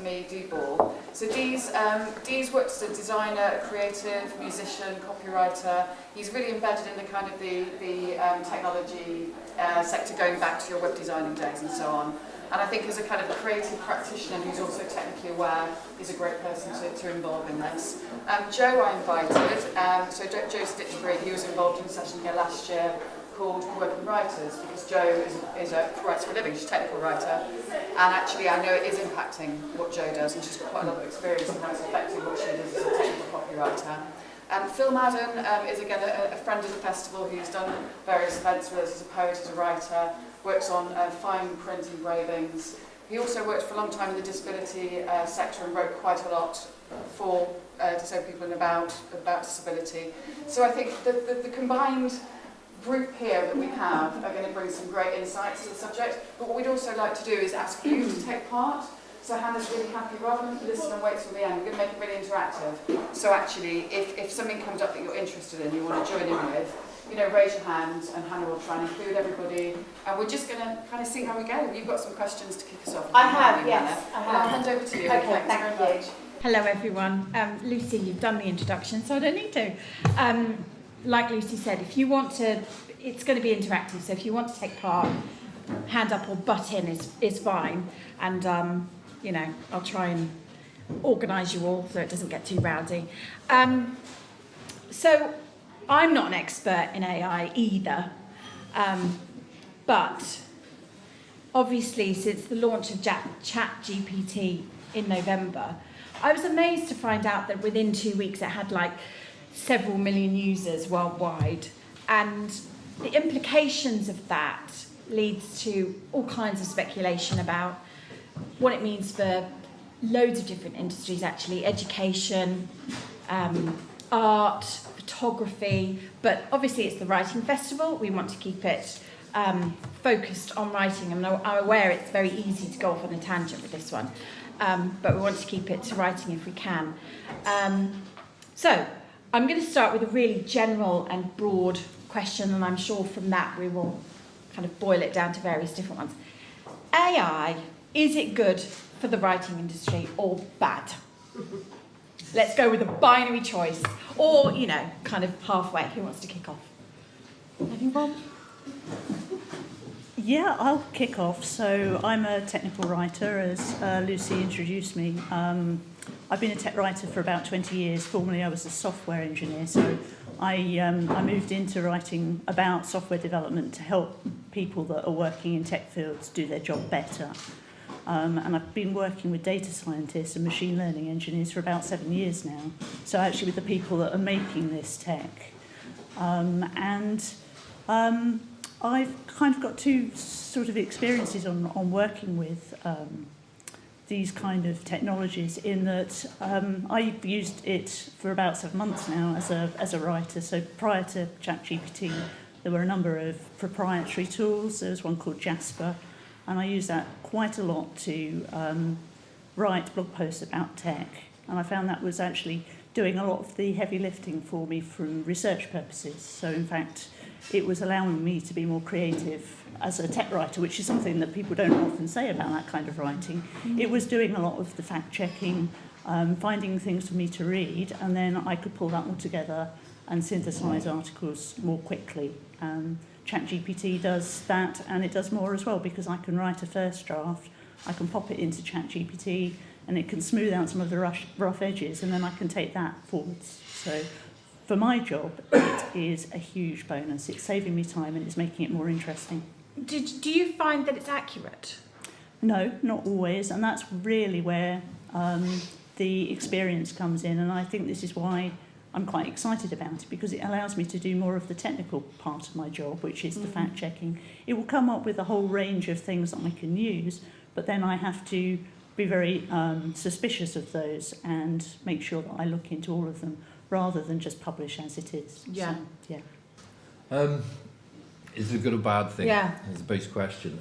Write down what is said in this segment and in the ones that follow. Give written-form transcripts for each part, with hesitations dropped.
to me, Dee Ball. So Dee's worked as a designer, a creative, musician, copywriter. He's really embedded in the kind of the technology sector going back to your web designing days and so on. And I think as a kind of creative practitioner who's also technically aware, is a great person to involve in this. Joe I invited, so Joe Stitchbury, he was involved in a session here last year called Working Writers, because Jo writes for a living, she's a technical writer, and actually I know it is impacting what Jo does, and she's got quite a lot of experience in how it's affecting what she does as a technical copywriter. Phil Madden is again a friend of the festival who's done various events with us as a poet, as a writer, works on fine print engravings. He also worked for a long time in the disability sector and wrote quite a lot for disabled people and about disability. So I think the combined group here that we have are going to bring some great insights to the subject, but what we'd also like to do is ask you to take part. So Hannah's really happy, rather than listen and wait till the end, we're going to make it really interactive. So actually, if something comes up that you're interested in, you want to join in with, raise your hand and Hannah will try and include everybody. And we're just going to kind of see how we go. You've got some questions to kick us off. I have, yes. I have. I'll hand over to you. Okay, thank you. Hello everyone. Lucy, you've done the introduction, so I don't need to. Like Lucy said, if you want to, it's going to be interactive, so if you want to take part, hand up or butt in is fine. And, I'll try and organise you all so it doesn't get too rowdy. So I'm not an expert in AI either, but obviously since the launch of ChatGPT in November, I was amazed to find out that within 2 weeks it had like several million users worldwide, and the implications of that leads to all kinds of speculation about what it means for loads of different industries actually, education, art, photography, but obviously it's the writing festival, we want to keep it focused on writing. I'm aware it's very easy to go off on a tangent with this one, but we want to keep it to writing if we can. So I'm going to start with a really general and broad question, and I'm sure from that we will kind of boil it down to various different ones. AI, is it good for the writing industry or bad? Let's go with a binary choice, or, kind of halfway. Who wants to kick off? Anyone? Yeah, I'll kick off. So I'm a technical writer, as Lucy introduced me. I've been a tech writer for about 20 years. Formerly, I was a software engineer, so I moved into writing about software development to help people that are working in tech fields do their job better. And I've been working with data scientists and machine learning engineers for about 7 years now. So actually with the people that are making this tech. I've kind of got two sort of experiences on working with these kind of technologies, in that I've used it for about 7 months now as a writer. So prior to ChatGPT, there were a number of proprietary tools. There was one called Jasper, and I use that quite a lot to write blog posts about tech. And I found that was actually doing a lot of the heavy lifting for me from research purposes. So in fact, it was allowing me to be more creative as a tech writer, which is something that people don't often say about that kind of writing. It was doing a lot of the fact checking, finding things for me to read, and then I could pull that all together and synthesize articles more quickly. ChatGPT does that, and it does more as well, because I can write a first draft, I can pop it into ChatGPT, and it can smooth out some of the rough edges, and then I can take that forwards. So for my job, it is a huge bonus. It's saving me time and it's making it more interesting. Do you find that it's accurate? No, not always, and that's really where the experience comes in, and I think this is why I'm quite excited about it, because it allows me to do more of the technical part of my job, which is the fact checking. It will come up with a whole range of things that I can use, but then I have to be very suspicious of those and make sure that I look into all of them rather than just publish as it is. Yeah. So, yeah. Is it a good or bad thing? Yeah. That's a base question.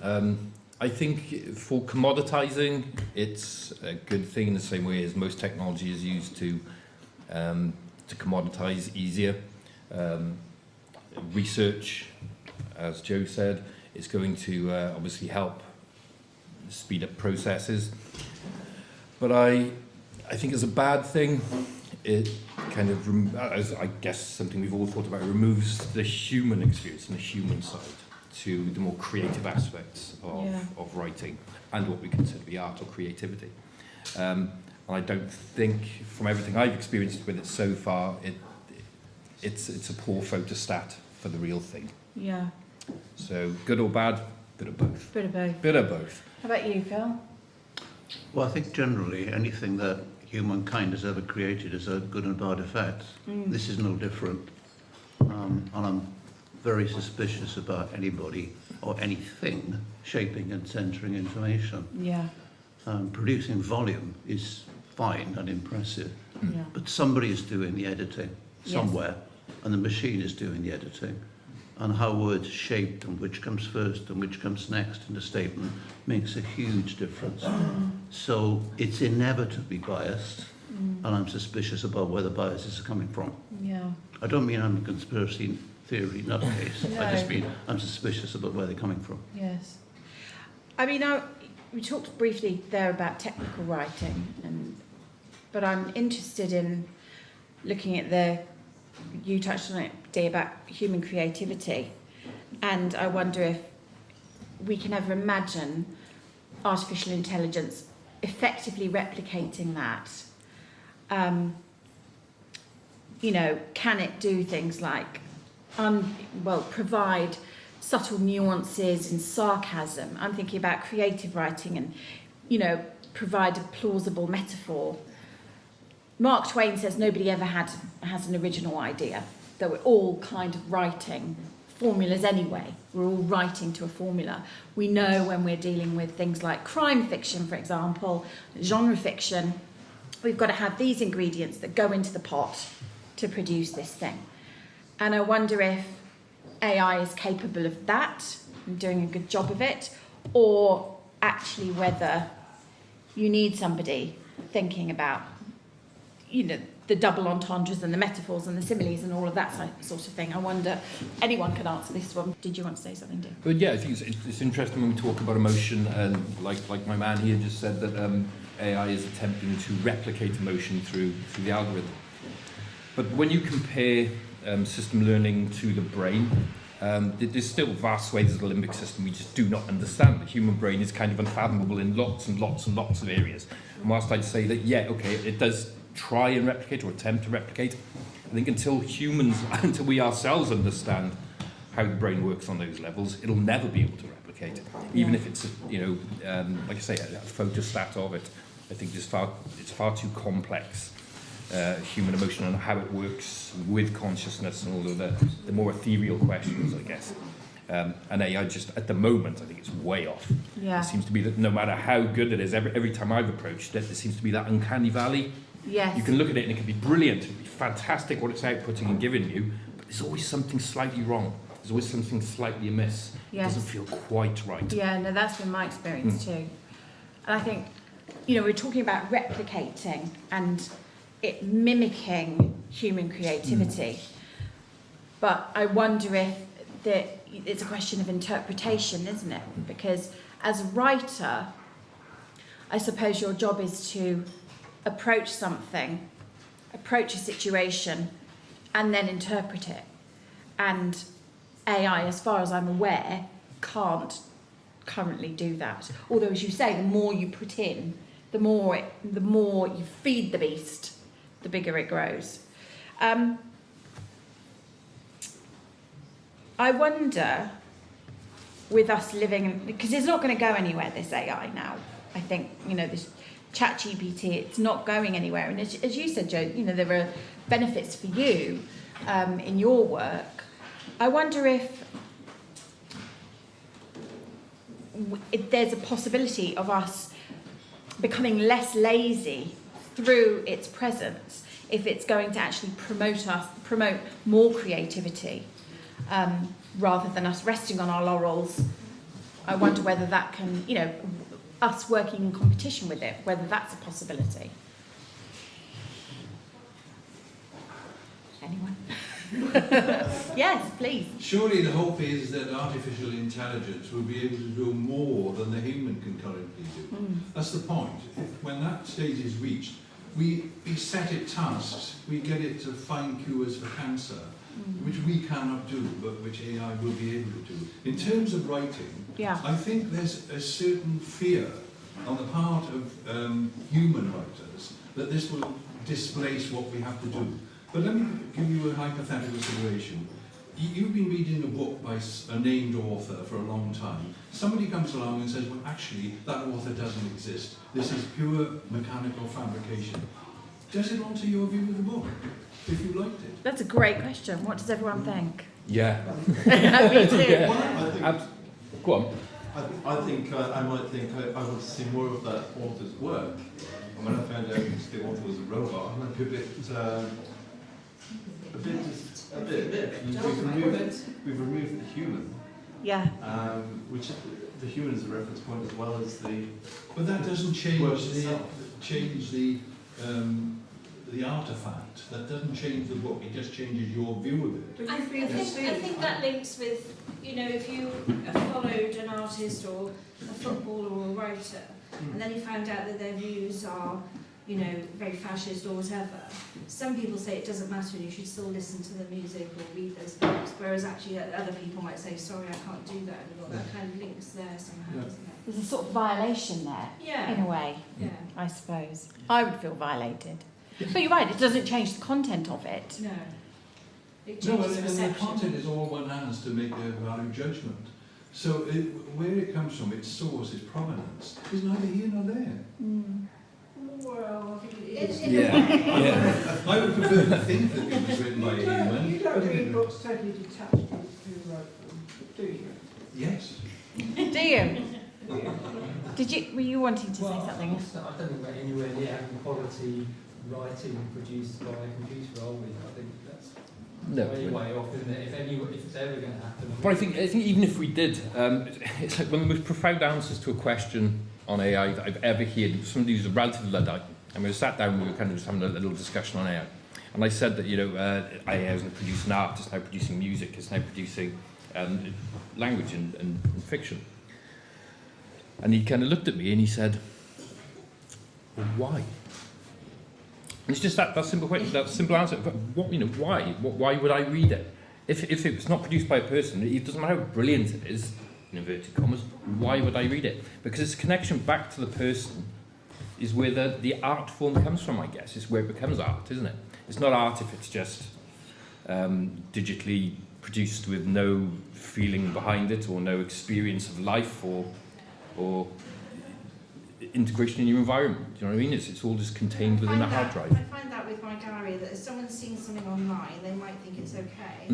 I think for commoditizing, it's a good thing in the same way as most technology is used to commoditize easier. Research, as Joe said, is going to obviously help speed up processes. But I think it's a bad thing. It kind of, as I guess something we've all thought about, it removes the human experience and the human side to the more creative aspects of writing and what we consider to be art or creativity. And I don't think, from everything I've experienced with it so far, it's a poor photostat for the real thing. Yeah. So good or bad, bit of both. Bit of both. Bit of both. How about you, Phil? Well, I think generally anything that humankind has ever created is a good and bad effect. This is no different. And I'm very suspicious about anybody or anything shaping and centering information. Yeah. Producing volume is fine and impressive, Yeah. but somebody is doing the editing somewhere, and the machine is doing the editing. And how words are shaped and which comes first and which comes next in a statement makes a huge difference. So it's inevitably biased, and I'm suspicious about where the biases are coming from. Yeah. I don't mean I'm a conspiracy theory nutcase. No. I just mean I'm suspicious about where they're coming from. Yes. I mean, we talked briefly there about technical writing, but I'm interested in looking at you touched on it, Dee, about human creativity, and I wonder if we can ever imagine artificial intelligence effectively replicating that. Can it do things like provide subtle nuances and sarcasm? I'm thinking about creative writing and, provide a plausible metaphor. Mark Twain says nobody ever has an original idea, that we're all kind of writing formulas anyway. We're all writing to a formula. We know when we're dealing with things like crime fiction, for example, genre fiction, we've got to have these ingredients that go into the pot to produce this thing. And I wonder if AI is capable of that and doing a good job of it, or actually whether you need somebody thinking about the double entendres and the metaphors and the similes and all of that sort of thing. I wonder, anyone can answer this one. Did you want to say something, Dee? But yeah, I think it's interesting when we talk about emotion, and like my man here just said, that AI is attempting to replicate emotion through the algorithm. But when you compare system learning to the brain, there's still vast swathes of the limbic system we just do not understand. The human brain is kind of unfathomable in lots and lots and lots of areas. And whilst I'd say that, it does try and replicate or attempt to replicate, I think until we ourselves understand how the brain works on those levels, it'll never be able to replicate. Even if it's, like I say, a photostat of it, I think it's far too complex, human emotion and how it works with consciousness and all of the more ethereal questions, I guess. And AI just, at the moment, I think it's way off. Yeah. It seems to be that no matter how good it is, every time I've approached it, there seems to be that uncanny valley. Yes. You can look at it and it can be brilliant, it can be fantastic what it's outputting and giving you, but there's always something slightly wrong. There's always something slightly amiss. Yes. It doesn't feel quite right. Yeah, no, that's been my experience too. And I think, we're talking about replicating and it mimicking human creativity. But I wonder if it's a question of interpretation, isn't it? Because as a writer, I suppose your job is to approach a situation, and then interpret it. And AI, as far as I'm aware, can't currently do that. Although, as you say, the more you put in, the more you feed the beast, the bigger it grows. I wonder, with us living, because it's not going to go anywhere, this AI now. I think, this ChatGPT, it's not going anywhere. And as you said, Joe, there are benefits for you in your work. I wonder if there's a possibility of us becoming less lazy through its presence, if it's going to actually promote more creativity, rather than us resting on our laurels. I wonder whether that can, us working in competition with it, whether that's a possibility. Anyone? Yes, please. Surely the hope is that artificial intelligence will be able to do more than the human can currently do. That's the point. When that stage is reached, we set it tasks, we get it to find cures for cancer, which we cannot do, but which AI will be able to do. In terms of writing, Yeah. I think there's a certain fear on the part of human writers that this will displace what we have to do. But let me give you a hypothetical situation. You've been reading a book by a named author for a long time. Somebody comes along and says, well, actually, that author doesn't exist. This is pure mechanical fabrication. Does it alter your view of the book, if you liked it? That's a great question. What does everyone think? Yeah. Me too. Yeah. Go on. I think I might think I want to see more of that author's work. And when I found out the author was a robot, I might be a bit. We've removed the human, Yeah. which the human is a reference point as well as the. But that doesn't change Work the itself. the artifact. That doesn't change the book. It just changes your view of it. I think that links with, you know, if you have followed an artist or a footballer or a writer, and then you found out that their views are, you know, very fascist or whatever, some people say it doesn't matter and you should still listen to the music or read those books, whereas actually other people might say, sorry, I can't do that anymore. That kind of links there somehow, Yeah. isn't it? There's a sort of violation there, Yeah. in a way, Yeah. I suppose. I would feel violated. But you're right, it doesn't change the content of it. No. It No, changes and the perception. content is all one has to make a value judgment. So where it comes from, its source, its provenance, is neither here nor there. Well, I think it is. Yeah. I would prefer to think that it was written by a human. You don't read books totally detached from who wrote them, do you? Yes. Do you? Were you wanting to say something? I don't think we're anywhere near having quality writing produced by a computer, are we? I think that's way off, isn't it? If it's ever going to happen. But I think even if we did, it's like one of the most profound answers to a question on AI that I've ever heard. Somebody who's a relative Luddite, and we sat down and we were kind of just having a little discussion on AI. And I said that, you know, AI isn't producing art, it's now producing music, it's now producing language and fiction. And he kind of looked at me and he said, well, why? And it's just that simple question, that simple answer. But what, you know, why? Why would I read it? If it's not produced by a person, it doesn't matter how brilliant it is, in inverted commas, why would I read it? Because its connection back to the person is where the art form comes from, I guess. It's where it becomes art, isn't it? It's not art if it's just digitally produced with no feeling behind it or no experience of life or integration in your environment. Do you know what I mean? It's all just contained within a hard drive. I find that with my gallery, that if someone's seen something online, they might think it's okay,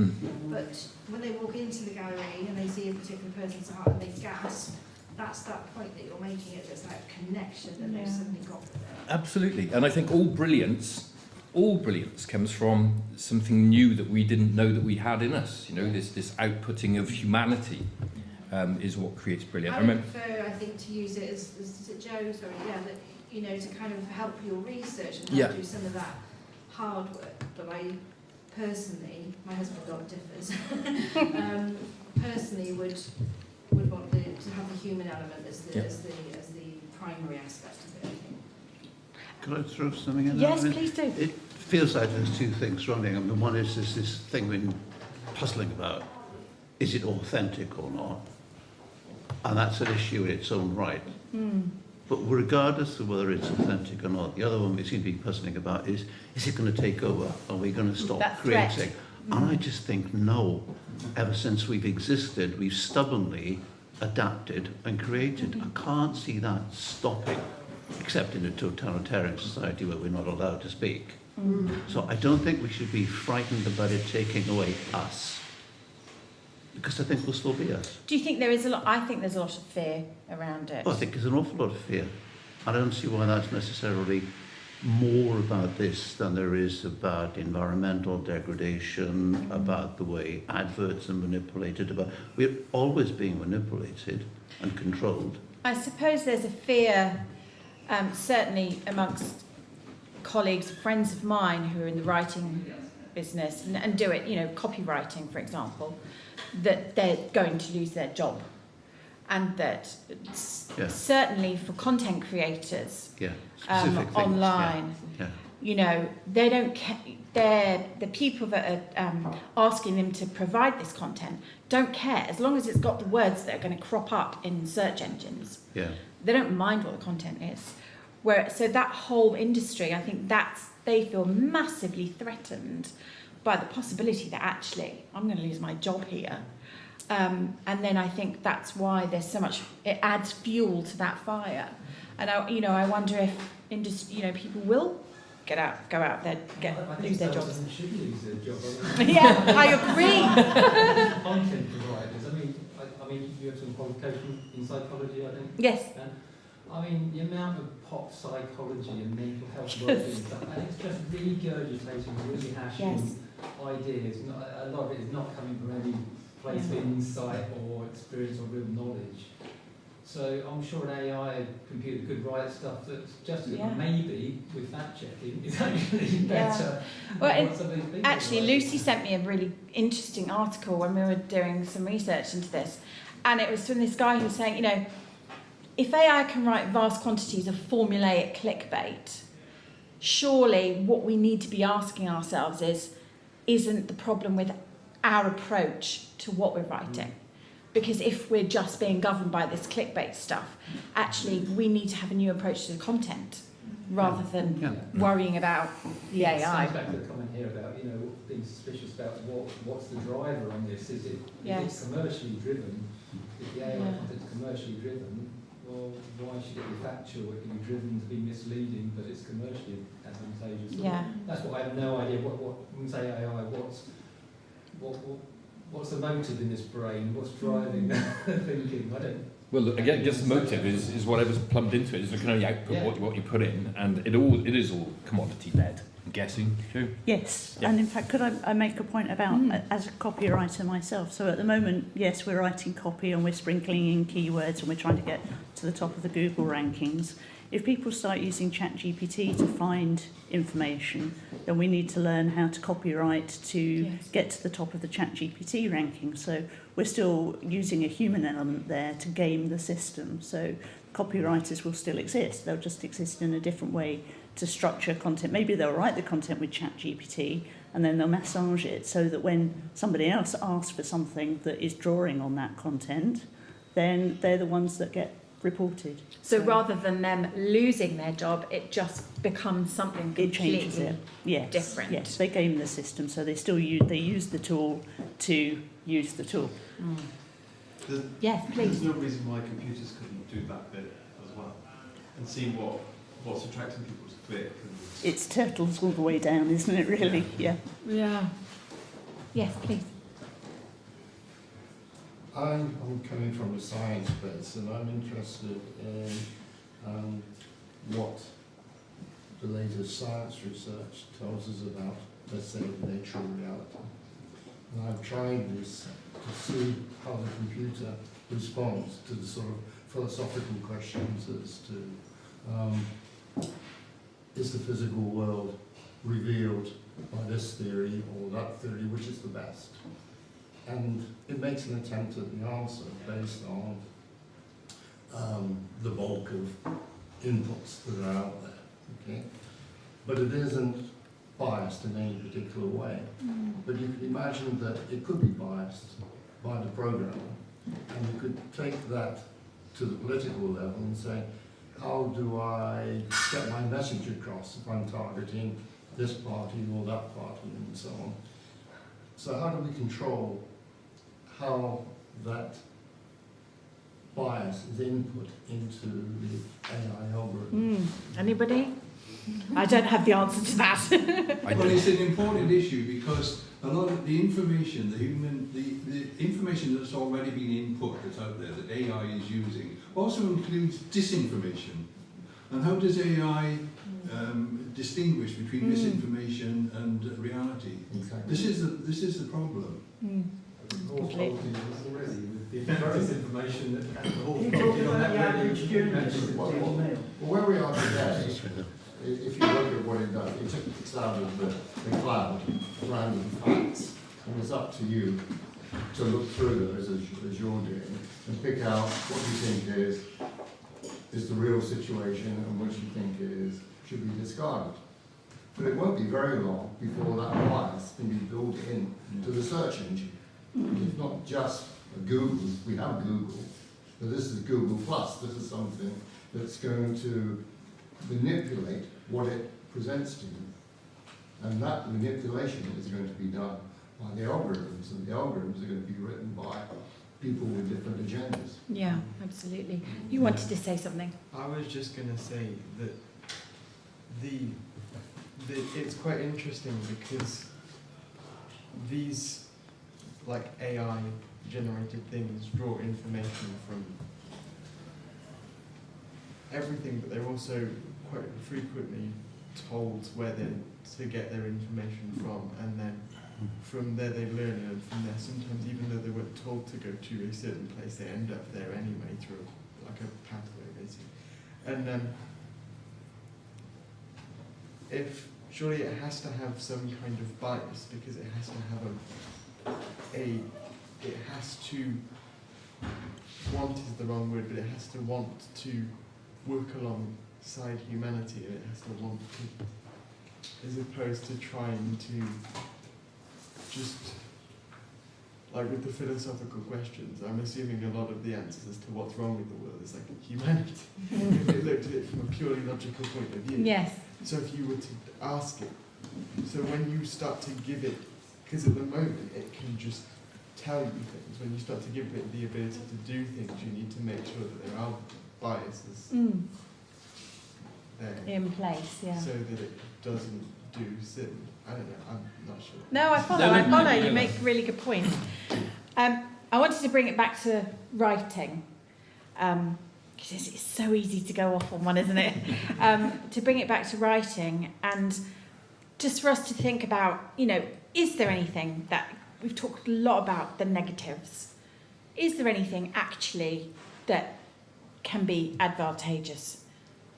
but when they walk into the gallery and they see a particular person's art and they gasp, that's that point that you're making it, there's that connection that they've suddenly got with it. Absolutely. And I think all brilliance comes from something new that we didn't know that we had in us. You know, this outputting of humanity is what creates brilliance. I would prefer, I think, to use it as Joe, sorry, that, you know, to kind of help your research and help do some of that hard work. But I personally, my husband God differs, personally would want to have the human element as the primary aspect of it, I think. Could I throw something in? Yes, there? please do. It feels like there's two things running. I mean, one is this thing we're puzzling about. Is it authentic or not? And that's an issue in its own right. But regardless of whether it's authentic or not, the other one we seem to be puzzling about is it going to take over? Are we going to stop That creating? threat. And I just think no. Ever since we've existed, we've stubbornly adapted and created. I can't see that stopping, except in a totalitarian society where we're not allowed to speak. So I don't think we should be frightened about it taking away us, because I think we'll still be us. Do you think there is a lot? I think there's a lot of fear around it. Well, I think there's an awful lot of fear. I don't see why that's necessarily more about this than there is about environmental degradation, about the way adverts are manipulated. We're always being manipulated and controlled. I suppose there's a fear, certainly amongst colleagues, friends of mine who are in the writing business and do it, you know, copywriting, for example, that they're going to lose their job. And that certainly for content creators specific things, online, you know, they don't care. The people that are asking them to provide this content don't care as long as it's got the words that are going to crop up in search engines. Yeah. They don't mind what the content is. So that whole industry, I think they feel massively threatened by the possibility that actually I'm going to lose my job here. And then I think that's why there's so much. It adds fuel to that fire. And I wonder if people will go out there, lose their jobs. Should lose their job. Yeah, I agree. Content providers. I mean, you have some qualification in psychology, I think. Yes. I mean, the amount of pop psychology and mental health work and stuff, and it's just regurgitating, rehashing ideas. A lot of it is not coming from any place of insight or experience or real knowledge. So I'm sure an AI computer could write stuff that's just maybe, with fact checking, is actually better. Well, actually, Lucy sent me a really interesting article when we were doing some research into this, and it was from this guy who was saying, you know, if AI can write vast quantities of formulaic clickbait, surely what we need to be asking ourselves isn't the problem with our approach to what we're writing? Because if we're just being governed by this clickbait stuff, actually we need to have a new approach to the content rather than worrying about the AI. It goes back to the comment here about, you know, being suspicious about what's the driver on this. Is it commercially driven? If the AI content is commercially driven, well, why should it be factual? It can be driven to be misleading, but it's commercially advantageous. Yeah. That's what I have no idea. When we say AI, what's the motive in this brain? What's driving that thinking? I don't. Well, again, just the motive is whatever's plumbed into it. It can only output what you put in, and it is all commodity led. I'm guessing. True. Yes, and in fact, could I make a point about as a copywriter myself? So at the moment, yes, we're writing copy and we're sprinkling in keywords and we're trying to get to the top of the Google rankings. If people start using ChatGPT to find information, then we need to learn how to copyright to get to the top of the ChatGPT ranking. So we're still using a human element there to game the system. So copywriters will still exist. They'll just exist in a different way to structure content. Maybe they'll write the content with ChatGPT and then they'll massage it so that when somebody else asks for something that is drawing on that content, then they're the ones that get reported. So rather than them losing their job, it just becomes something completely different. Yes, they game the system, so they still use the tool to use the tool. Yes, please. There's no reason why computers couldn't do that bit as well and see what's attracting people to click. It's turtles all the way down, isn't it, really? Yeah. Yes, please. I'm coming from the science base, and I'm interested in what the latest science research tells us about, let's say, the nature of reality. And I've tried this to see how the computer responds to the sort of philosophical questions as to is the physical world revealed by this theory or that theory, which is the best? And it makes an attempt at the answer based on the bulk of inputs that are out there, okay? But it isn't biased in any particular way. But you can imagine that it could be biased by the programmer, and you could take that to the political level and say, how do I get my message across if I'm targeting this party or that party and so on? So how do we control how that bias is input into the AI algorithm? Anybody? I don't have the answer to that. Well, it's an important issue because a lot of the information, the information that's already been input that's out there that AI is using also includes disinformation. And how does AI distinguish between misinformation and reality? Exactly. This is the problem. Already with the disinformation that You're talking about the average journalist. Well, where we are today if you look at what it does, it takes out of the cloud random facts, and it's up to you to look through those as you're doing and pick out what you think is the real situation and what you think should be discarded. But it won't be very long before that bias can be built in to the search engine. It's not just a Google, we have Google, but this is Google Plus. This is something that's going to manipulate what it presents to you. And that manipulation is going to be done by the algorithms, and the algorithms are going to be written by people with different agendas. Yeah, absolutely. You wanted to say something? I was just going to say that it's quite interesting because these like AI generated things draw information from everything, but they're also quite frequently told where to get their information from, and then from there they learn, and from there sometimes even though they weren't told to go to a certain place, they end up there anyway through like a pathway basically. And if surely it has to have some kind of bias, because it has to have it has to want is the wrong word, but it has to want to work alongside humanity, and it has to want to, as opposed to trying to just, like with the philosophical questions, I'm assuming a lot of the answers as to what's wrong with the world is like humanity, if it looked at it from a purely logical point of view. Yes. So if you were to ask it, so when you start to give it, because at the moment it can just tell you things, when you start to give it the ability to do things, you need to make sure that there are biases there in place, yeah. so that it doesn't do sin. I don't know, I'm not sure. No, I follow. You make a really good point. I wanted to bring it back to writing, because it's so easy to go off on one, isn't it? To bring it back to writing, and just for us to think about, is there anything that, we've talked a lot about the negatives, is there anything actually that can be advantageous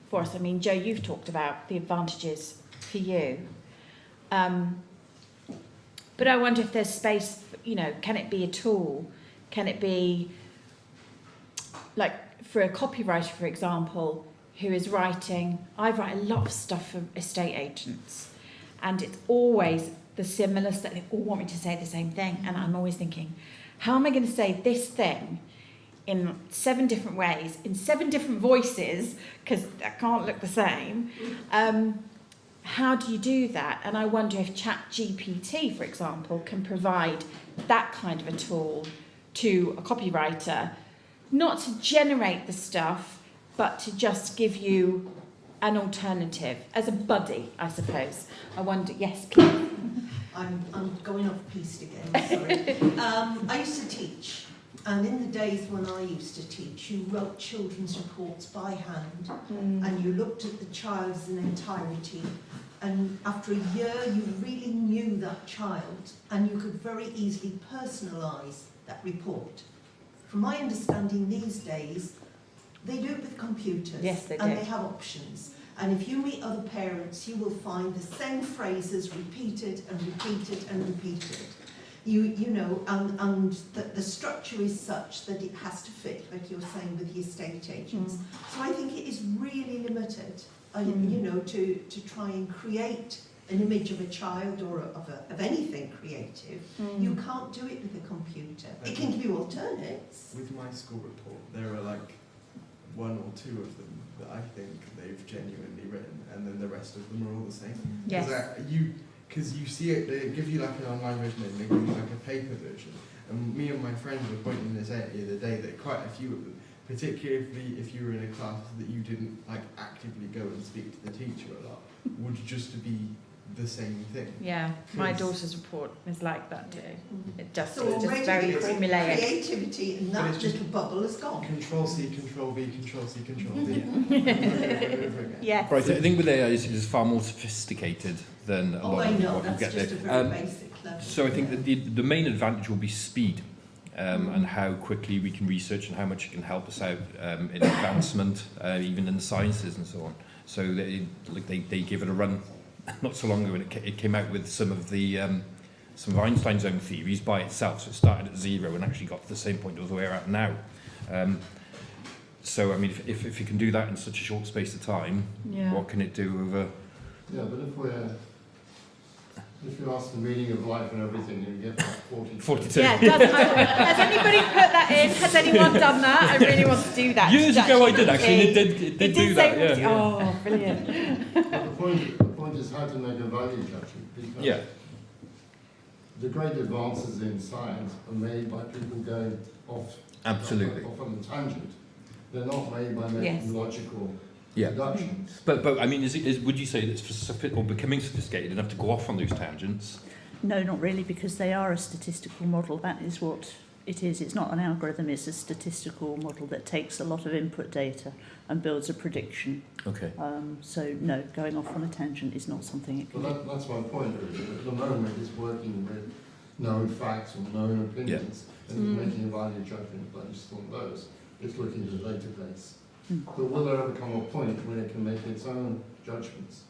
for us? I mean, Joe, you've talked about the advantages for you. But I wonder if there's space, can it be a tool? Can it be, like, for a copywriter, for example, who is writing, I write a lot of stuff for estate agents, and it's always the similar stuff. They all want me to say the same thing, and I'm always thinking, how am I going to say this thing in 7 different ways, in 7 different voices, because that can't look the same. How do you do that? And I wonder if ChatGPT, for example, can provide that kind of a tool to a copywriter, not to generate the stuff, but to just give you an alternative, as a buddy, I suppose. I wonder, yes, please. I'm going off piste again, sorry. I used to teach, and in the days when I used to teach, you wrote children's reports by hand, and you looked at the child as an entirety, and after a year you really knew that child, and you could very easily personalise that report. From my understanding these days, they do it with computers, yes, they do. And they have options. And if you meet other parents, you will find the same phrases repeated and repeated and repeated. And the structure is such that it has to fit, like you're saying with the estate agents. So I think it is really limited, to try and create an image of a child or of anything creative. You can't do it with a computer. It can give you alternates. With my school report, there are like 1 or 2 of them that I think they've genuinely written, and then the rest of them are all the same. Yes. Because you see it, they give you like an online version and they give you like a paper version. And me and my friends were pointing this out the other day that quite a few of them, particularly if you were in a class that you didn't like actively go and speak to the teacher a lot, would just be the same thing. Yeah, my daughter's report is like that too. It's just very formulaic. Creativity and that little bubble is gone. Control C, Control V, Control C, Control V. Yes. Right, I think with AI it's far more sophisticated than a lot of what you get that's just there. a very basic level. So I think that the main advantage will be speed. And how quickly we can research and how much it can help us out in advancement, even in the sciences and so on. So they give it a run not so long ago, and it came out with some of Einstein's own theories by itself. So it started at 0 and actually got to the same point as where we're at now. So I mean, if you can do that in such a short space of time, what can it do over? Yeah, but if you ask the meaning of life and everything, you get like 42. Yeah, has anybody put that in? Has anyone done that? I really want to do that. Years ago I did actually, and it did do that. Say oh, brilliant. But the point is how to make a value judgment, because the great advances in science are made by people going off on a tangent. They're not made by making logical deductions. But I mean, would you say it's becoming sophisticated enough to go off on those tangents? No, not really, because they are a statistical model. That is what it is. It's not an algorithm, it's a statistical model that takes a lot of input data and builds a prediction. Okay. So no, going off on a tangent is not something it can do. That's my point, really. At the moment it's working with known facts or known opinions and making a value judgment based on those. It's looking at a database. But will there ever come a point when it can make its own judgments?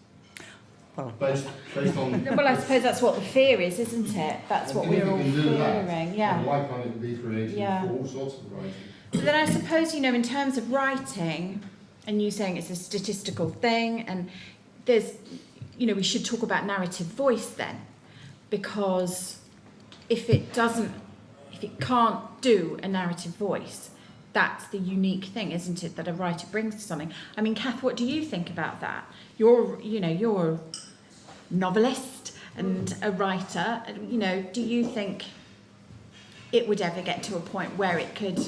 Well, based on... Well, I suppose that's what the fear is, isn't it? That's what we're all fearing. Yeah. Why can't it be created for all sorts of writing? But then I suppose, you know, in terms of writing, and you saying it's a statistical thing, and there's, you know, we should talk about narrative voice then, because if it can't do a narrative voice, that's the unique thing, isn't it, that a writer brings to something. I mean, Kath, what do you think about that? You're a novelist and a writer. You know, do you think it would ever get to a point where it could,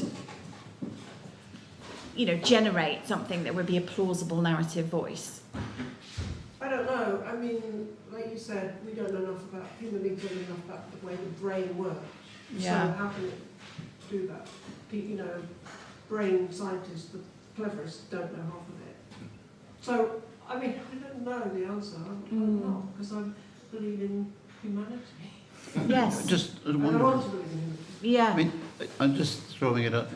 you know, generate something that would be a plausible narrative voice? I don't know. I mean, like you said, we don't know enough about, human beings don't know enough about the way the brain works. Yeah. So how can it do that? You know, brain scientists, the cleverest, don't know half of it. So, I mean, I don't know the answer. I'm not, because I believe in humanity. Yes. Just and I want to believe in humanity. Yeah. I mean, I'm just throwing it up.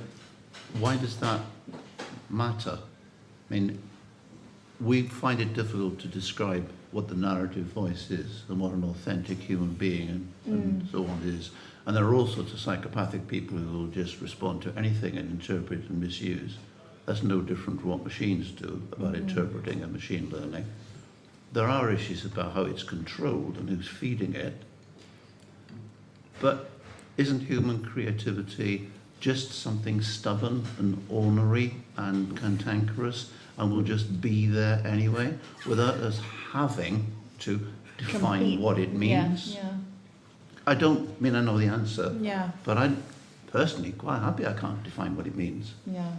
Why does that matter? I mean, we find it difficult to describe what the narrative voice is and what an authentic human being and so on is. And there are all sorts of psychopathic people who will just respond to anything and interpret and misuse. That's no different from what machines do about interpreting and machine learning. There are issues about how it's controlled and who's feeding it. But isn't human creativity just something stubborn and ornery and cantankerous and will just be there anyway without us having to define what it means? Yeah. I know the answer, but I'm personally quite happy I can't define what it means. Yeah.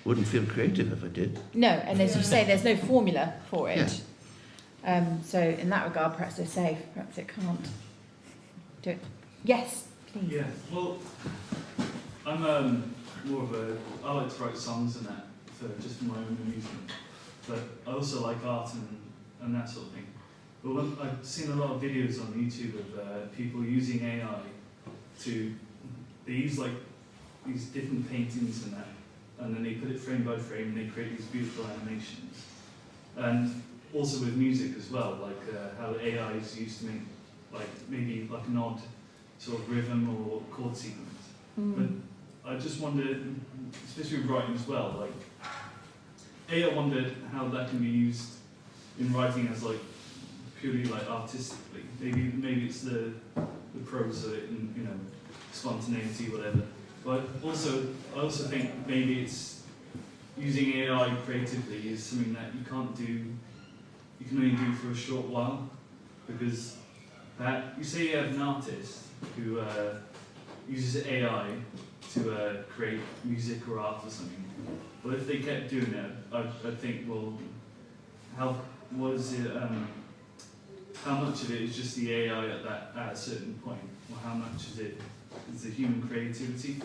Wouldn't feel creative if I did. No, and as you say, there's no formula for it. So in that regard, perhaps we're safe. Perhaps it can't do it. Yes, please. Yeah, well, I'm more of I like to write songs and that, just for my own amusement. But I also like art and that sort of thing. But I've seen a lot of videos on YouTube of people using AI they use like these different paintings and that, and then they put it frame by frame and they create these beautiful animations. And also with music as well, like how AI is used to make maybe an odd sort of rhythm or chord sequence. But I just wondered, especially with writing as well, I wondered how that can be used in writing as purely artistically. Maybe it's the prose of it and spontaneity, whatever. But I also think maybe it's using AI creatively is something that you can only do for a short while, because you say you have an artist who uses AI to create music or art or something. Well, if they kept doing it, I'd think, well, how much of it is just the AI at a certain point, or how much is the human creativity?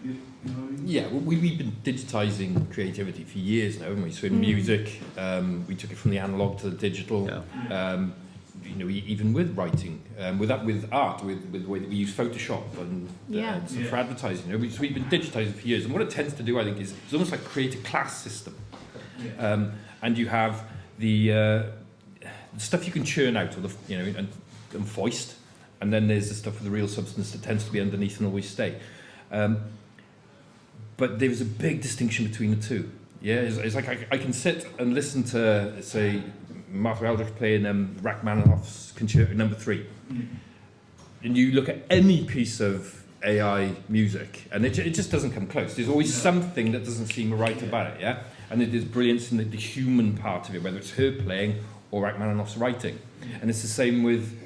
You know what I mean? Yeah, well, we've been digitising creativity for years now, haven't we? So in music, we took it from the analogue to the digital. Yeah. Even with writing, with art, with the way that we use Photoshop and for advertising. So we've been digitising for years, and what it tends to do, I think, is it's almost like create a class system. Yeah. And you have the stuff you can churn out, or and foist, and then there's the stuff with the real substance that tends to be underneath and always stay. But there's a big distinction between the two. Yeah, it's like I can sit and listen to, say, Martha Eldridge playing Rachmaninoff's Concerto No. 3, and you look at any piece of AI music, and it just doesn't come close. There's always something that doesn't seem right about it, yeah? And there's brilliance in the human part of it, whether it's her playing or Rachmaninoff's writing. And it's the same with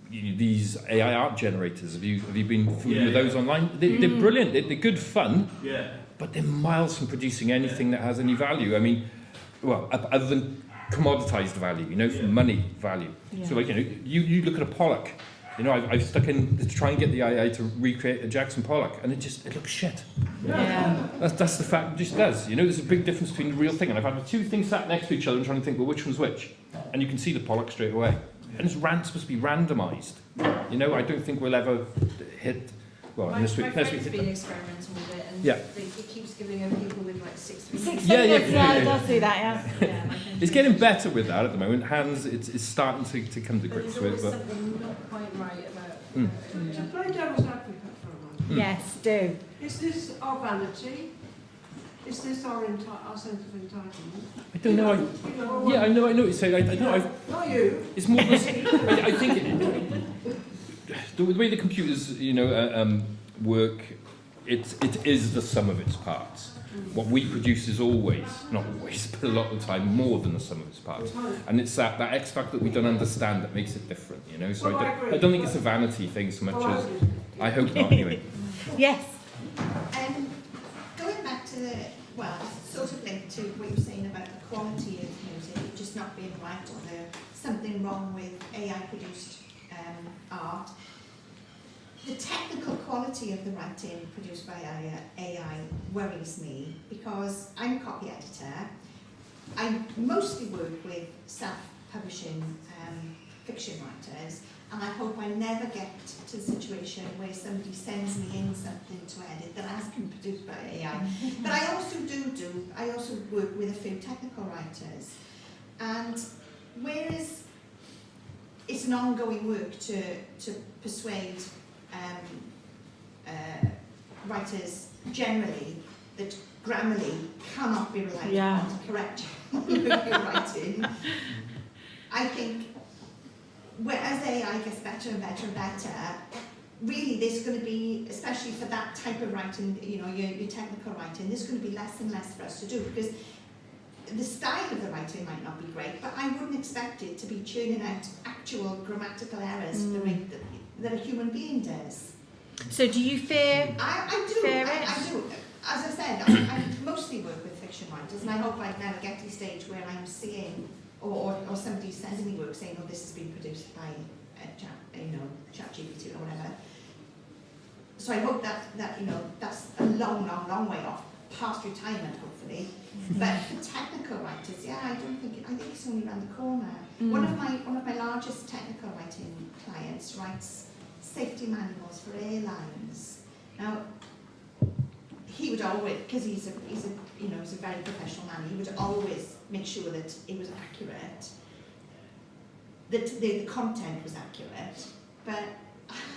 these AI art generators. Have you been familiar with those online? They're brilliant. They're good fun. Yeah. But they're miles from producing anything that has any value. I mean, well, other than commoditized value, from money value. Yeah. So, you look at a Pollock. I've stuck in to try and get the AI to recreate a Jackson Pollock, and it looks shit. Yeah. That's the fact. It just does. There's a big difference between the real thing. And I've had two things sat next to each other and trying to think, well, which one's which? And you can see the Pollock straight away. And it's supposed to be randomised. I don't think we'll ever hit. Well, my friend's been experimenting with it, and it keeps giving her people with like 6 fingers. Yeah, it does do that, yeah. It's getting better with that at the moment. Hands, it's starting to come to grips with. But there's always something not quite right about. To play devil's advocate for a moment. Yes, do. Is this our vanity? Is this our sense of entitlement? I don't know. I know what you're saying. I know. Not you. It's more. I think the way the computers, work, it is the sum of its parts. What we produce is always, not always, but a lot of the time, more than the sum of its parts. And it's that X factor that we don't understand that makes it different. So I don't think it's a vanity thing so much as I hope not. Anyway. Yes. Going back to sort of linked to what you were saying about the quality of music, it just not being right, or there's something wrong with AI-produced art. The technical quality of the writing produced by AI worries me, because I'm a copy editor. I mostly work with self-publishing fiction writers, and I hope I never get to the situation where somebody sends me in something to edit that has been produced by AI. But I also work with a few technical writers, and whereas it's an ongoing work to persuade writers generally that Grammarly cannot be relied on to correct your writing. I think as AI gets better and better and better, really there's going to be, especially for that type of writing, your technical writing, there's going to be less and less for us to do, because the style of the writing might not be great, but I wouldn't expect it to be churning out actual grammatical errors the rate that a human being does. So do you fear? I do. I do. As I said, I mostly work with fiction writers, and I hope I never get to the stage where I'm seeing, or somebody sending me work saying, "Oh, this has been produced by ChatGPT or whatever." So I hope that that's a long way off, past retirement, hopefully. But for technical writers, I think it's only around the corner. One of my largest technical writing clients writes safety manuals for airlines. Now, he would always, because he's a very professional man, he would always make sure that it was accurate, that the content was accurate, but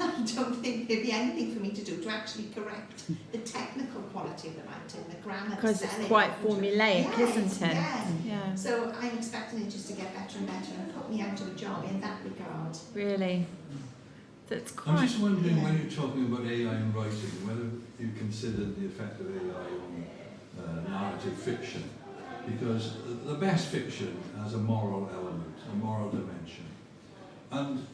I don't think there'd be anything for me to do to actually correct the technical quality of the writing, the grammar. Because it's quite formulaic, isn't it? Yeah. So I'm expecting it just to get better and better and put me out of a job in that regard. Really? That's quite... I'm just wondering, when you're talking about AI and writing, whether you considered the effect of AI on narrative fiction, because the best fiction has a moral element, a moral dimension. And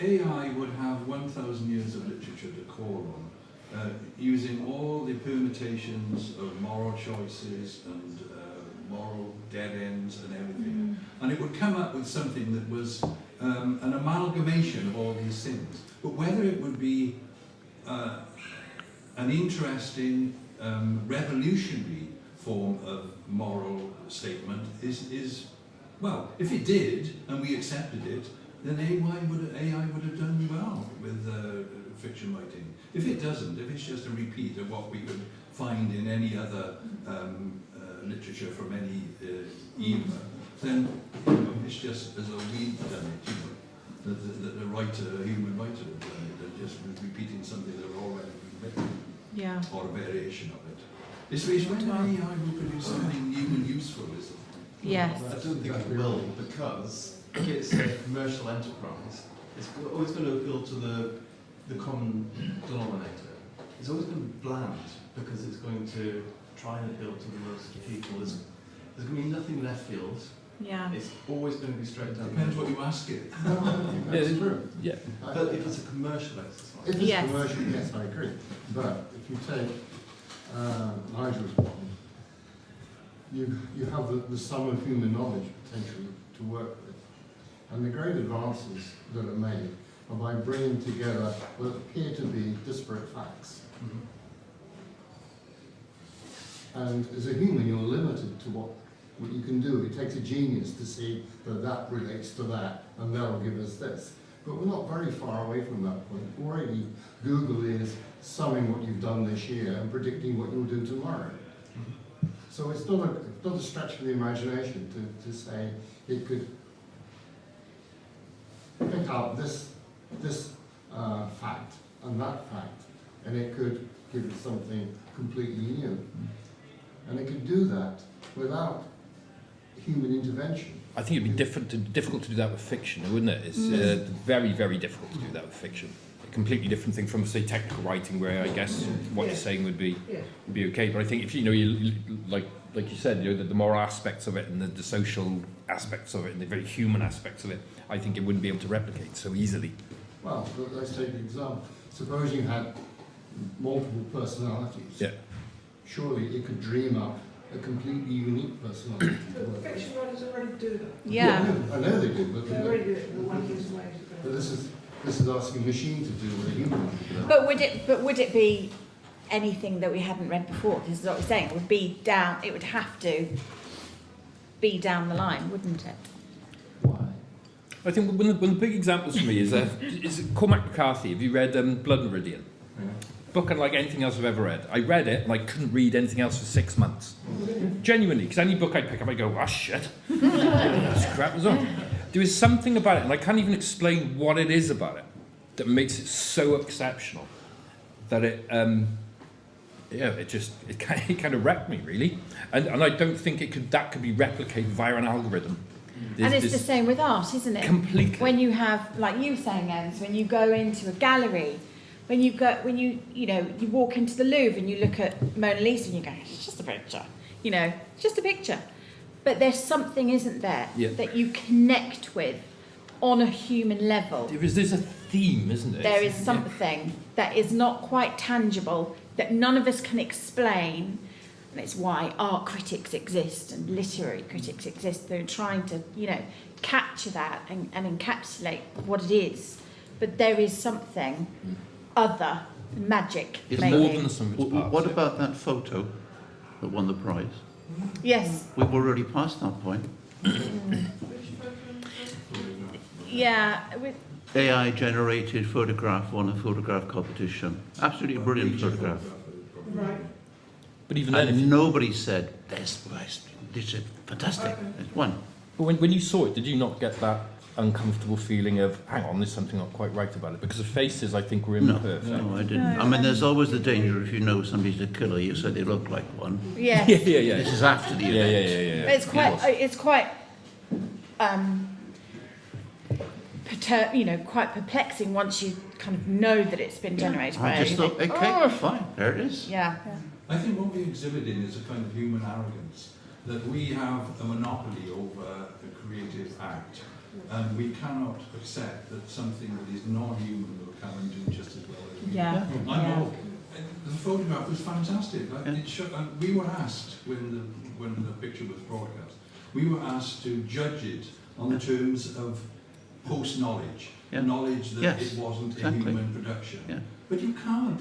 AI would have 1,000 years of literature to call on, using all the permutations of moral choices and moral dead ends and everything. And it would come up with something that was an amalgamation of all these things. But whether it would be an interesting, revolutionary form of moral statement is, well, if it did, and we accepted it, then AI would have done well with fiction writing. If it doesn't, if it's just a repeat of what we could find in any other literature from any era, then you know, it's just as though we'd done it, you know, that the writer, a human writer had done it, and just repeating something that had already been written, Yeah. or a variation of it. It's when AI will produce something new and useful, is it? Yes. I don't think it will, because if it's a commercial enterprise, it's always going to appeal to the common denominator. It's always going to be bland, because it's going to try and appeal to the most people. There's going to be nothing left field. Yeah. It's always going to be straight down. Depends what you ask it. That's true. Yeah. But if it's a commercial exercise. If it's Yes. commercial, yes, I agree. But if you take Nigel's one, you have the sum of human knowledge potentially to work with. And the great advances that are made are by bringing together what appear to be disparate facts. And as a human, you're limited to what you can do. It takes a genius to see that that relates to that, and that'll give us this. But we're not very far away from that point. Already, Google is summing what you've done this year and predicting what you'll do tomorrow. So it's not a stretch of the imagination to say it could pick out this fact and that fact, and it could give us something completely new. And it could do that without human intervention. I think it'd be difficult to do that with fiction, wouldn't it? It's very, very difficult to do that with fiction. A completely different thing from, say, technical writing, where I guess what you're saying would be okay. But I think if you like you said, the moral aspects of it and the social aspects of it and the very human aspects of it, I think it wouldn't be able to replicate so easily. Well, let's take an example. Suppose you had multiple personalities. Yeah. Surely it could dream up a completely unique personality. But fiction writers already do that. Yeah. I know they do, but They already do it in the wackiest ways. but this is asking a machine to do what a human can do. But would it be anything that we hadn't read before? This is what we're saying. It would have to be down the line, wouldn't it? Why? I think one of the big examples for me is Cormac McCarthy. Have you read Blood Meridian? Yeah. Book unlike anything else I've ever read. I read it and I couldn't read anything else for 6 months. Genuinely, because any book I pick up, I go, oh shit, that's crap as well. There is something about it, and I can't even explain what it is about it, that makes it so exceptional that it kind of wrecked me, really. And I don't think that could be replicated via an algorithm. And it's the same with art, isn't it? Completely. When you have, like you were saying, Ens, when you go into a gallery, when you walk into the Louvre and you look at Mona Lisa and you go, it's just a picture, it's just a picture. But there's something, isn't there, that you connect with on a human level. There's a theme, isn't there? There is something that is not quite tangible, that none of us can explain. And it's why art critics exist and literary critics exist. They're trying to, capture that and encapsulate what it is. But there is something other, magic, It's maybe. more than the sum of its parts. What about that photo that won the prize? Yes. We've already passed that point. Yeah. AI-generated photograph won a photograph competition. Absolutely brilliant photograph. Right. But even then, And nobody said, this is fantastic. It's won. But when you saw it, did you not get that uncomfortable feeling of, hang on, there's something not quite right about it? Because the faces, I think, were imperfect. No, I didn't. I mean, there's always the danger if you know somebody's a killer, you say they look like one. Yes. Yeah. This is after the event. Yeah. It's quite quite perplexing once you kind of know that it's been generated by I just AI. thought, okay, fine, there it is. Yeah. I think what we exhibit in is a kind of human arrogance, that we have a monopoly over a creative act, and we cannot accept that something that is non-human will come and do just as well as we do. The photograph was fantastic. We were asked, when the picture was broadcast, we were asked to judge it on the terms of post-knowledge, knowledge that it wasn't a human production. Yeah. But you can't.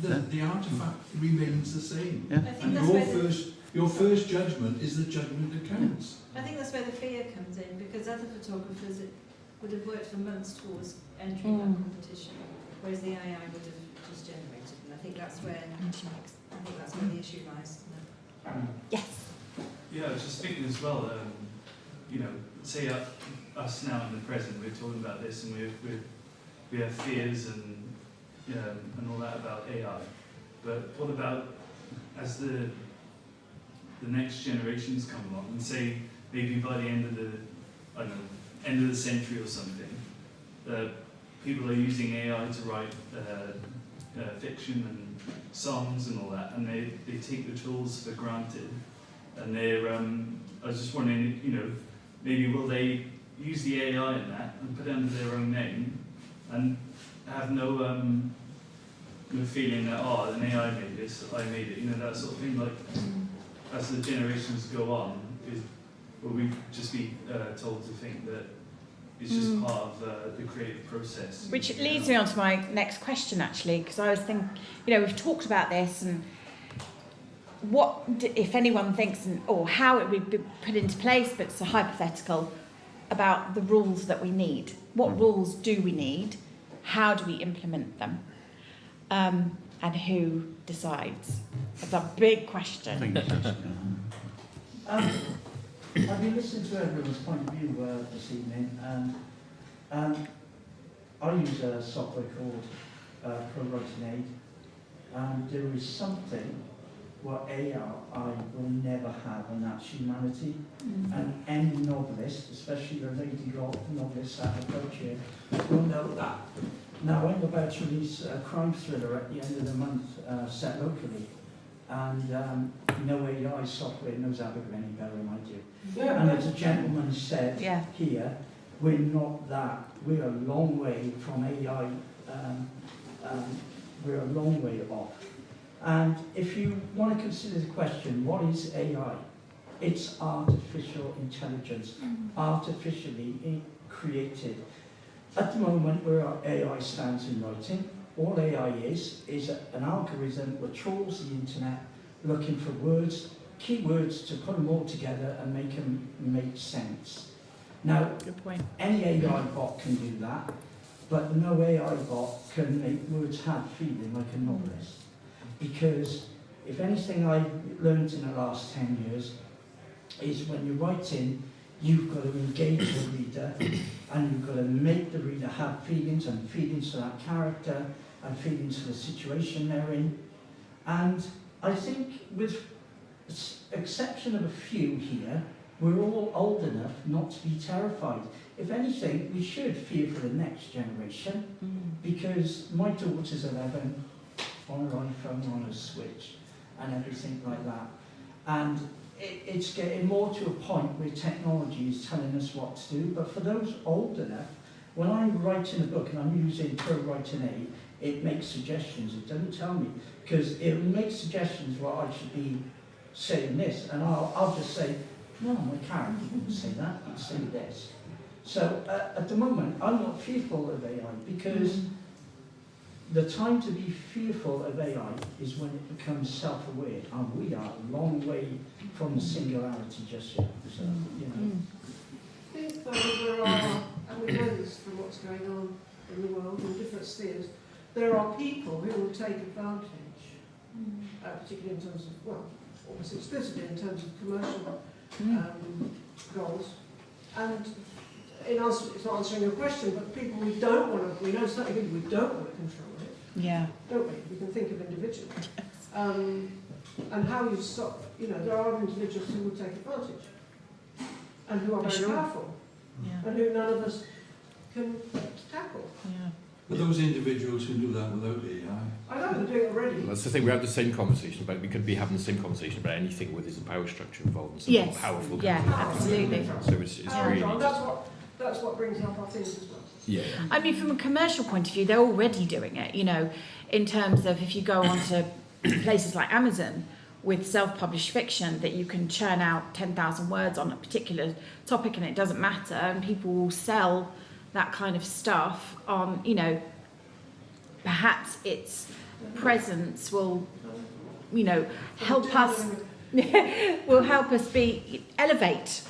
The artifact remains the same. I think And that's your first judgment is the judgment that counts. I think that's where the fear comes in, because other photographers would have worked for months towards entering that competition, whereas the AI would have just generated. And I think that's where the issue lies. Yes. Yeah, I was just thinking as well, you know, say us now in the present, we're talking about this and we have fears and all that about AI. But what about as the next generations come along and say maybe by the end of the, I don't know, end of the century or something, people are using AI to write fiction and songs and all that, and they take the tools for granted, and they're, I was just wondering, you know, maybe will they use the AI in that and put it under their own name and have no feeling that, oh, an AI made this, I made it, you know, that sort of thing, like, as the generations go on, will we just be told to think that it's just part of the creative process? Which leads me on to my next question, actually, because I was thinking, you know, we've talked about this and what, if anyone thinks, or how it would be put into place, but it's a hypothetical, about the rules that we need. What rules do we need? How do we implement them? And who decides? That's a big question. I've been listening to everyone's point of view this evening, and I use a software called Pro-Writing Aid, and there is something what AI will never have, and that's humanity. And any novelist, especially the lady novelists that approach here, will know that. Now, I'm about to release a crime thriller at the end of the month, set locally, and no AI software knows Abigail any better than I do. Yeah. And as a gentleman said here, we're not that. We're a long way from AI. We're a long way off. And if you want to consider the question, what is AI? It's artificial intelligence, artificially created. At the moment, where our AI stands in writing, all AI is an algorithm that trawls the internet looking for words, keywords to put them all together and make them make sense. Now, any AI bot can do that, but no AI bot can make words have feeling like a novelist. Because if anything I've learned in the last 10 years is when you're writing, you've got to engage the reader and you've got to make the reader have feelings and feelings to that character and feelings to the situation they're in. And I think with the exception of a few here, we're all old enough not to be terrified. If anything, we should fear for the next generation, because my daughter's 11, on her iPhone, on her Switch, and everything like that. And it's getting more to a point where technology is telling us what to do. But for those old enough, when I'm writing a book and I'm using Pro-Writing Aid, it makes suggestions. It doesn't tell me, because it makes suggestions where I should be saying this, and I'll just say, no, my character wouldn't say that, he'd say this. So at the moment, I'm not fearful of AI, because the time to be fearful of AI is when it becomes self-aware, and we are a long way from the singularity just yet. So, you know. I think there are, and we know this from what's going on in the world in different spheres, there are people who will take advantage, particularly in terms of, well, almost exclusively in terms of commercial goals. And in answer, it's not answering your question, but people we don't want to, we know certainly people we don't want to control it. Yeah. Don't we? We can think of individuals. And how you stop, you know, there are individuals who will take advantage and who are very powerful and who none of us can tackle. Yeah. But those individuals who do that without AI? I know, they're doing it already. Well, that's the thing, we have the same conversation about, we could be having the same conversation about anything where there's a power structure involved and something powerful. Absolutely. So it's really That's what brings up our things as well. Yeah. I mean, from a commercial point of view, they're already doing it, you know, in terms of if you go onto places like Amazon with self-published fiction, that you can churn out 10,000 words on a particular topic and it doesn't matter, and people will sell that kind of stuff on, you know, perhaps its presence will, you know, help us, elevate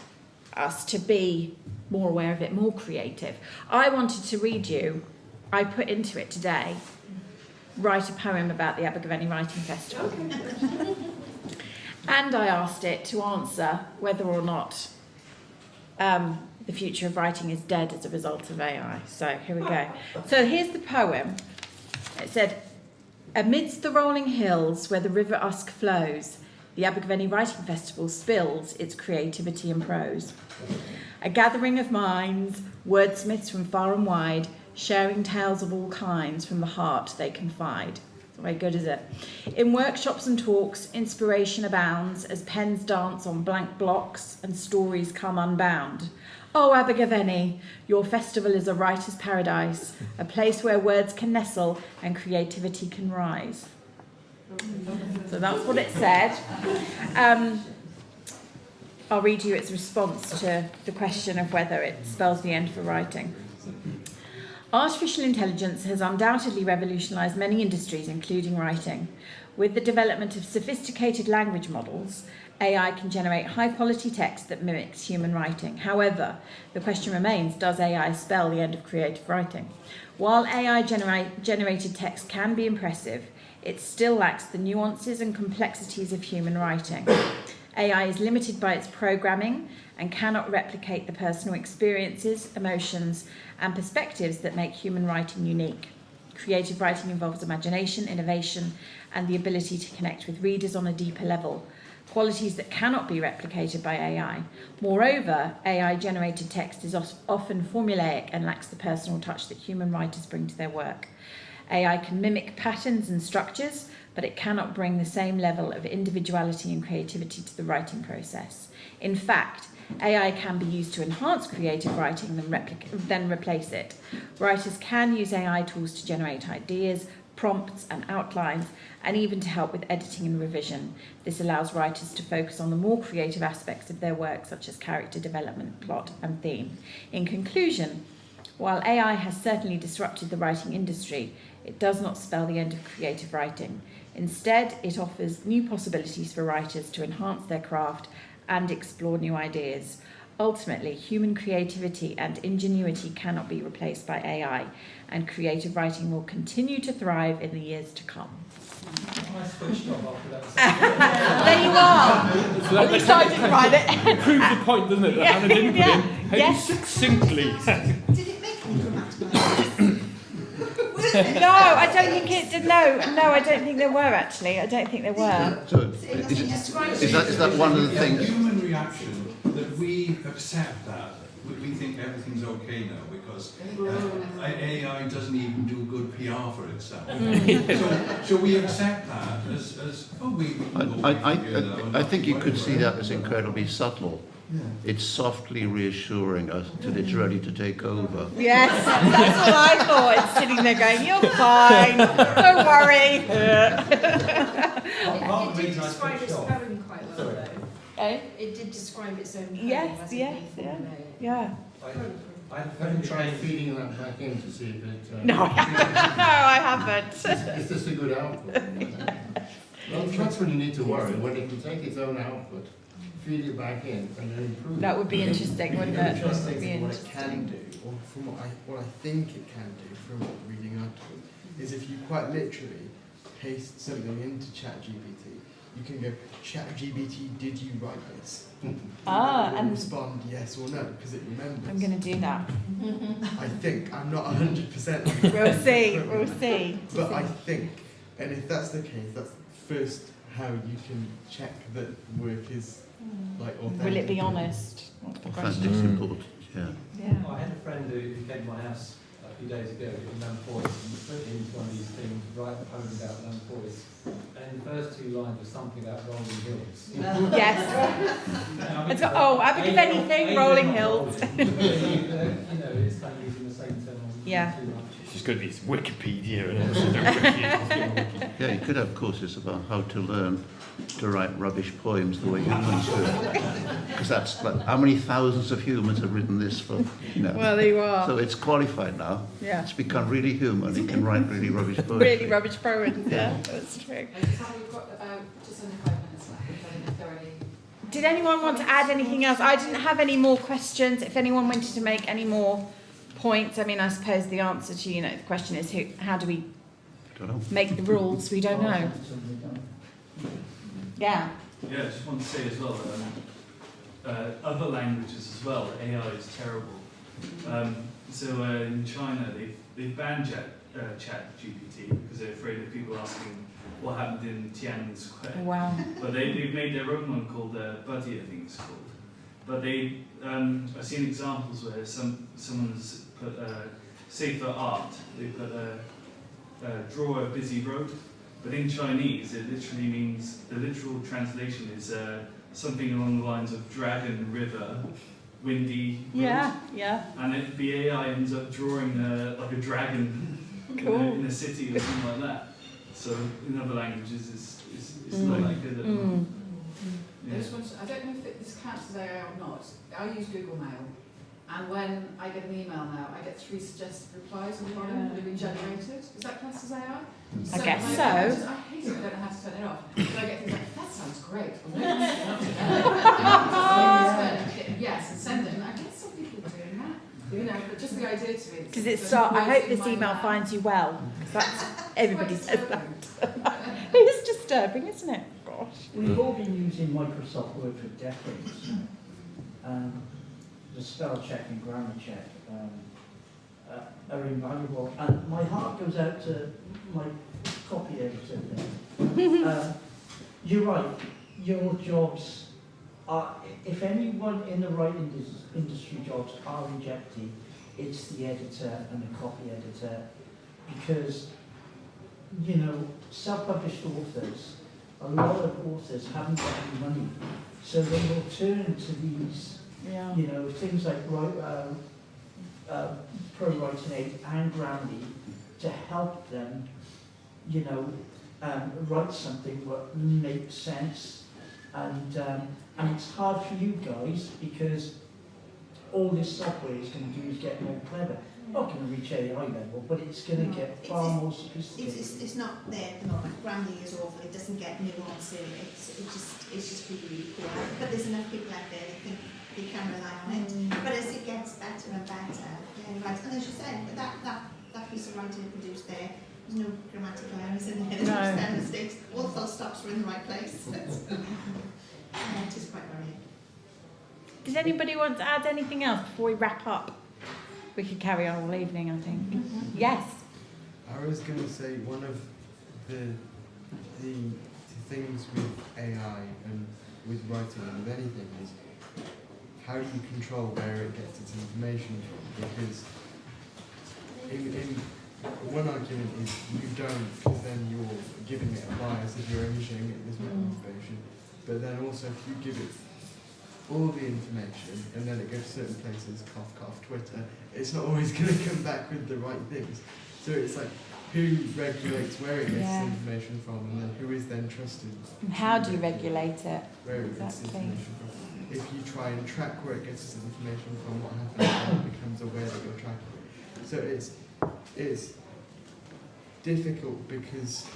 us to be more aware of it, more creative. I wanted to read you, I put into it today, write a poem about the Abergavenny Writing Festival. And I asked it to answer whether or not the future of writing is dead as a result of AI. So here we go. So here's the poem. It said, amidst the rolling hills where the river Usk flows, the Abergavenny Writing Festival spills its creativity and prose. A gathering of minds, wordsmiths from far and wide, sharing tales of all kinds from the heart they confide. It's very good, is it? In workshops and talks, inspiration abounds as pens dance on blank blocks and stories come unbound. Oh, Abergavenny, your festival is a writer's paradise, a place where words can nestle and creativity can rise. So that's what it said. I'll read you its response to the question of whether it spells the end for writing. Artificial intelligence has undoubtedly revolutionised many industries, including writing. With the development of sophisticated language models, AI can generate high-quality text that mimics human writing. However, the question remains, does AI spell the end of creative writing? While AI-generated text can be impressive, it still lacks the nuances and complexities of human writing. AI is limited by its programming and cannot replicate the personal experiences, emotions, and perspectives that make human writing unique. Creative writing involves imagination, innovation, and the ability to connect with readers on a deeper level, qualities that cannot be replicated by AI. Moreover, AI-generated text is often formulaic and lacks the personal touch that human writers bring to their work. AI can mimic patterns and structures, but it cannot bring the same level of individuality and creativity to the writing process. In fact, AI can be used to enhance creative writing than replace it. Writers can use AI tools to generate ideas, prompts and outlines, and even to help with editing and revision. This allows writers to focus on the more creative aspects of their work, such as character development, plot, and theme. In conclusion, while AI has certainly disrupted the writing industry, it does not spell the end of creative writing. Instead, it offers new possibilities for writers to enhance their craft and explore new ideas. Ultimately, human creativity and ingenuity cannot be replaced by AI, and creative writing will continue to thrive in the years to come. I switched off after that. There you are. So At least I didn't write it. Proves the point, doesn't it? That Hannah didn't put in. How Yes. succinctly. Did it make any grammatical No, I don't think it did. No, I don't think there were actually. I don't think there were. So is that one of the things? Human reaction that we accept that we think everything's okay now because AI doesn't even do good PR for itself. So we accept that as we I think you could see that as incredibly subtle. Yeah. It's softly reassuring us that it's ready to take over. Yes, that's what I thought. It's sitting there going, "You're fine, don't worry." It did describe its poem quite well, though. Eh? It did describe its own poem. Yes, yeah. Have you tried feeding that back in to see if it... No, I haven't. Is this a good output? Well, that's when you need to worry, when it can take its own output, feed it back in, and then improve it. That would be interesting, wouldn't it? Just That would be thinking what it interesting. can do, or from what I think it can do from reading articles, is if you quite literally paste something into ChatGPT, you can go, ChatGPT, did you write this? And respond yes or no, because it remembers. I'm going to do that. I think, I'm not 100%. We'll see. But I think, and if that's the case, that's first how you can check that work is like authentic. Will it be honest? Authentic, important, yeah. I had a friend who came to my house a few days ago in Lampoys and put into one of these things, write a poem about Lampoys. And the first two lines were something about rolling hills. Yes. It's got, Abergavenny thing, rolling hills. You know, it's kind of using the same term on Yeah. two lines. She's got this Wikipedia and all sorts of Yeah, you could have courses about how to learn to write rubbish poems the way humans do. Because that's like, how many thousands of humans have written this for, Well, there you are. So it's qualified now. Yeah. It's become really human. It can write really rubbish poems. Really rubbish poems, yeah, that's true. We've got about just under 5 minutes left. If there are any... Did anyone want to add anything else? I didn't have any more questions. If anyone wanted to make any more points, I mean, I suppose the answer to, the question is how do we make the rules? We don't know. Yeah. Yeah, I just want to say as well that other languages as well, AI is terrible. So in China, they've banned Chat GPT because they're afraid of people asking what happened in Tiananmen Square. Wow. But they've made their own one called Buddy, I think it's called. But I've seen examples where someone's put, say for art, they put draw a busy road. But in Chinese, it literally means, the literal translation is something along the lines of dragon, river, windy road. Yeah. And the AI ends up drawing like a dragon in a city or something like that. So in other languages, it's not that good at the moment. I just want to, I don't know if this counts as AI or not. I use Google Mail, and when I get an email now, I get 3 suggested replies on the bottom that have been generated. Is that classed as AI? I guess so. I hate it, I don't know how to turn it off. But I get things like, that sounds great. Well, no, not today. Yes, and send it. And I get some people doing that. You know, but just the idea to me. Because it's so, I hope this email finds you well, because that's everybody says that. It's disturbing, isn't it? Gosh. We've all been using Microsoft Word for decades. The spell check and grammar check are invaluable. And my heart goes out to my copy editor there. You're right, your jobs are, if anyone in the writing industry jobs are rejected, it's the editor and the copy editor, because, you know, self-published authors, a lot of authors haven't got any money, so they will turn to these, you know, things like Pro Writing Aid and Grammy to help them, you know, write something that makes sense. And it's hard for you guys because all this software is going to do is get more clever. Not going to reach AI level, but it's going to get far more sophisticated. It's not there at the moment. Grammy is awful. It doesn't get nuance in it. It's just really, really poor. But there's enough people out there that think they can rely on it. But as it gets better and better, right. And as you said, that piece of writing produced there, there's no grammatical errors in there. There's no spelling mistakes. All the full stops were in the right place. It is quite worrying. Does anybody want to add anything else before we wrap up? We could carry on all evening, I think. Yes. I was going to say one of the things with AI and with writing and with anything is how do you control where it gets its information from? Because in one argument is you don't, because then you're giving it a bias if you're only showing it this much information. But then also if you give it all the information and then it goes to certain places, cough, Twitter, it's not always going to come back with the right things. So it's like, who regulates where it gets its information from, and then who is then trusted? And how do you regulate it? Where it gets its information from. If you try and track where it gets its information from, what happens, it becomes aware that you're tracking it. So it's difficult because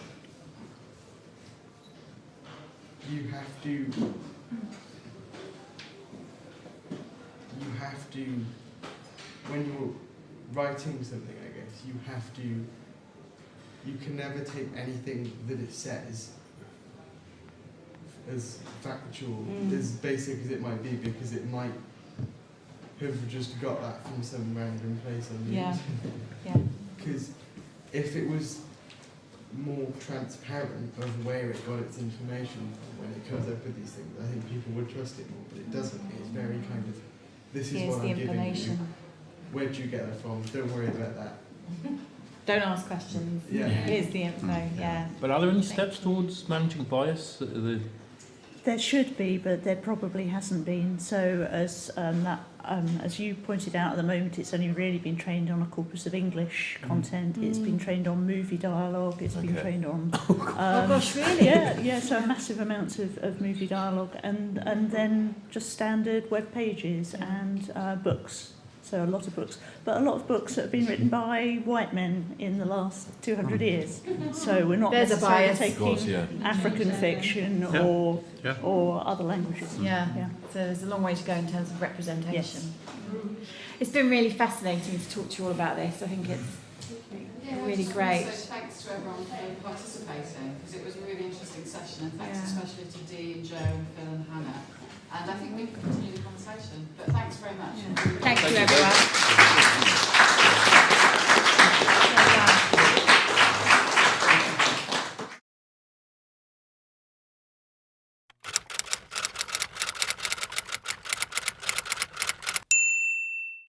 you have to, when you're writing something, I guess, you can never take anything that it says as factual, as basic as it might be, because it might have just got that from some random place on the internet. Because if it was more transparent of where it got its information from when it comes up with these things, I think people would trust it more, but it doesn't. It's very kind of, this is what I'm giving you. Where do you get that from? Don't worry about that. Don't ask questions. Here's the info, But are there any steps towards managing bias? There should be, but there probably hasn't been. So as you pointed out, at the moment it's only really been trained on a corpus of English content. It's been trained on movie dialogue. It's been trained on. Oh gosh, really? Yeah. So massive amounts of movie dialogue, and then just standard web pages and books. So a lot of books, but a lot of books that have been written by white men in the last 200 years. So we're not necessarily taking African fiction or other languages. So there's a long way to go in terms of representation. It's been really fascinating to talk to you all about this. I think it's Yeah, really just great. wanna say thanks to everyone for participating, because it was a really interesting session, and thanks Yeah. especially to Dee and Joe and Phil and Hannah. And I think we can continue the conversation, but thanks very much. Thank you, everyone.